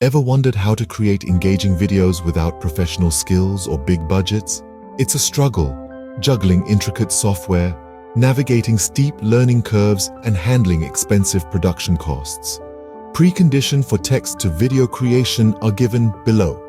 Ever wondered how to create engaging videos without professional skills or big budgets? It's a struggle, juggling intricate software, navigating steep learning curves, and handling expensive production costs. Preconditions for text-to-video creation are given below.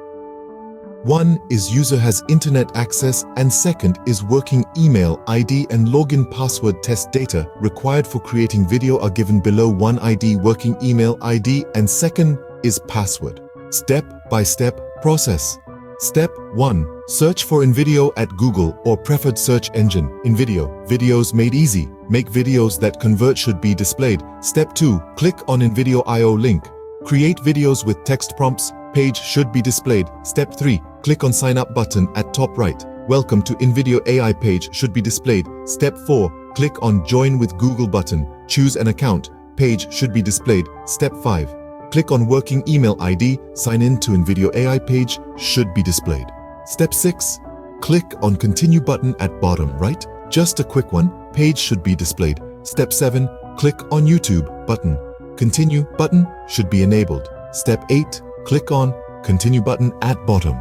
1 is user has internet access, and second is working email ID and login password. Test data required for creating video are given below. 1 ID, working email ID, and second is password. Step-by-step process. Step 1. Search for InVideo at Google or preferred search engine. InVideo. Videos made easy. Make videos that convert should be displayed. Step 2. Click on InVideo IO link. Create videos with text prompts. Page should be displayed. Step 3. Click on sign up button at top right. Welcome to InVideo AI page should be displayed. Step 4. Click on join with Google button. Choose an account. Page should be displayed. Step 5. Click on working email ID. Sign in to InVideo AI page should be displayed. Step 6. Click on continue button at bottom right. Just a quick one. Page should be displayed. Step 7. Click on YouTube button. Continue button should be enabled. Step 8. Click on continue button at bottom.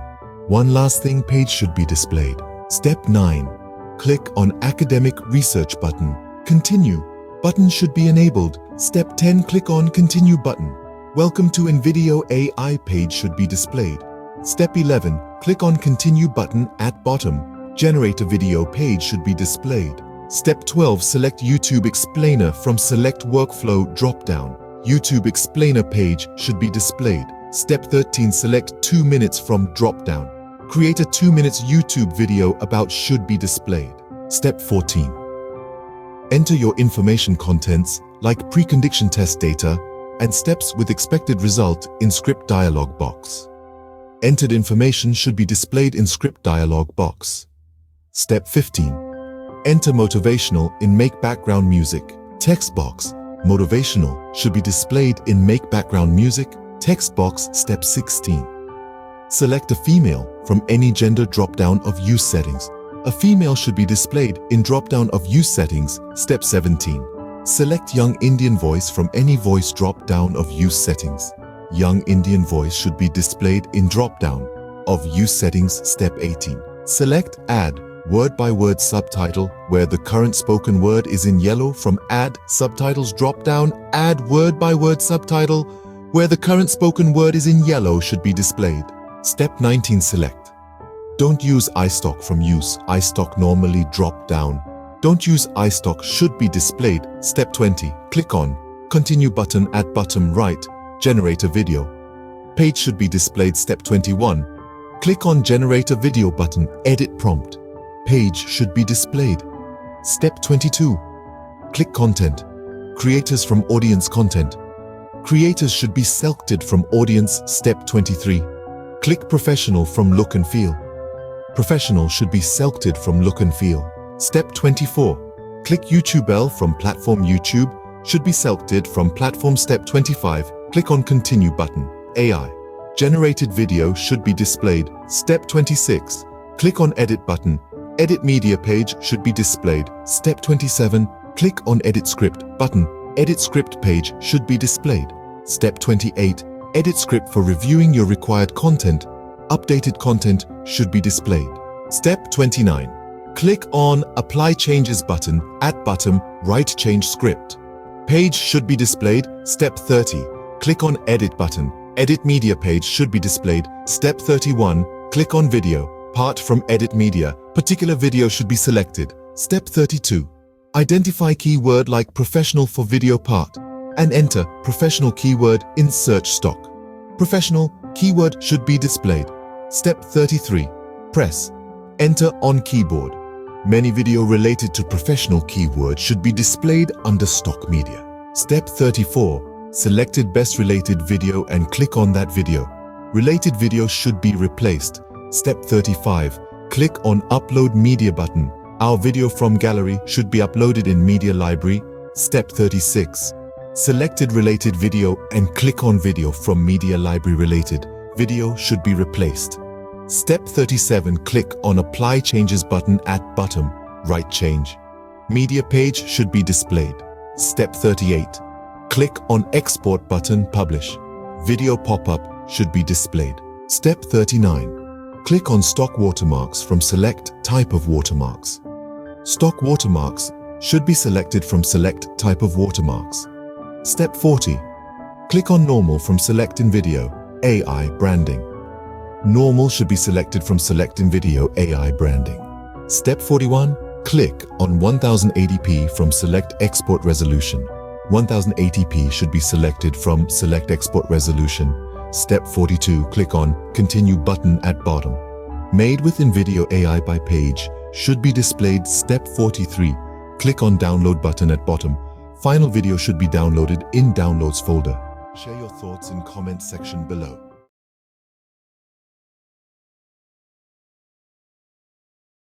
One last thing, page should be displayed. Step 9. Click on academic research button. Continue button should be enabled. Step 10. Click on continue button. Welcome to InVideo AI page should be displayed. Step 11. Click on continue button at bottom. Generate a video page should be displayed. Step 12. Select YouTube Explainer from Select Workflow drop-down. YouTube Explainer page should be displayed. Step 13. Select 2 minutes from drop-down. Create a 2 minutes YouTube video about should be displayed. Step 14. Enter your information contents like precondition test data and steps with expected result in script dialog box. Entered information should be displayed in script dialog box. Step 15. Enter motivational in make background music. Text box. Motivational should be displayed in make background music. Text box. Step 16. Select a female from any gender drop-down of use settings. A female should be displayed in drop-down of use settings. Step 17. Select young Indian voice from any voice drop-down of use settings. Young Indian voice should be displayed in drop-down of use settings. Step 18. Select add word-by-word subtitle where the current spoken word is in yellow from add subtitles drop-down. Add word-by-word subtitle where the current spoken word is in yellow should be displayed. Step 19. Select. Don't use iStock from use. iStock normally drop down. Don't use iStock should be displayed. Step 20. Click on continue button at bottom right. Generate a video. Page should be displayed. Step 21. Click on generate a video button. Edit prompt. Page should be displayed. Step 22. Click content. Creators from audience content. Creators should be selected from audience. Step 23. Click professional from look and feel. Professional should be selected from look and feel. Step 24. Click YouTube L from platform. YouTube should be selected from platform. Step 25. Click on continue button. AI. Generated video should be displayed. Step 26. Click on edit button. Edit media page should be displayed. Step 27. Click on edit script button. Edit script page should be displayed. Step 28. Edit script for reviewing your required content. Updated content should be displayed. Step 29. Click on Apply Changes button at bottom right. Change script. Page should be displayed. Step 30. Click on Edit button. Edit media page should be displayed. Step 31. Click on Video. Part from Edit media. Particular video should be selected. Step 32. Identify keyword like professional for video part and enter professional keyword in search stock. Professional keyword should be displayed. Step 33. Press Enter on keyboard. Many video related to professional keyword should be displayed under stock media. Step 34. Selected best related video and click on that video. Related video should be replaced. Step 35. Click on Upload Media button. Our video from gallery should be uploaded in media library. Step 36. Selected related video and click on video from media library. Related video should be replaced. Step 37. Click on Apply Changes button at bottom right. Change media page should be displayed. Step 38. Click on Export button. Publish video pop-up should be displayed. Step 39. Click on Stock Watermarks from Select Type of Watermarks. Stock watermarks should be selected from Select Type of Watermarks. Step 40. Click on Normal from Select InVideo AI Branding. Normal should be selected from Select InVideo AI Branding. Step 41. Click on 1080p from Select Export Resolution. 1080p should be selected from Select Export Resolution. Step 42. Click on Continue button at bottom. Made with InVideo AI by page should be displayed. Step 43. Click on Download button at bottom. Final video should be downloaded in Downloads folder. Share your thoughts in comment section below.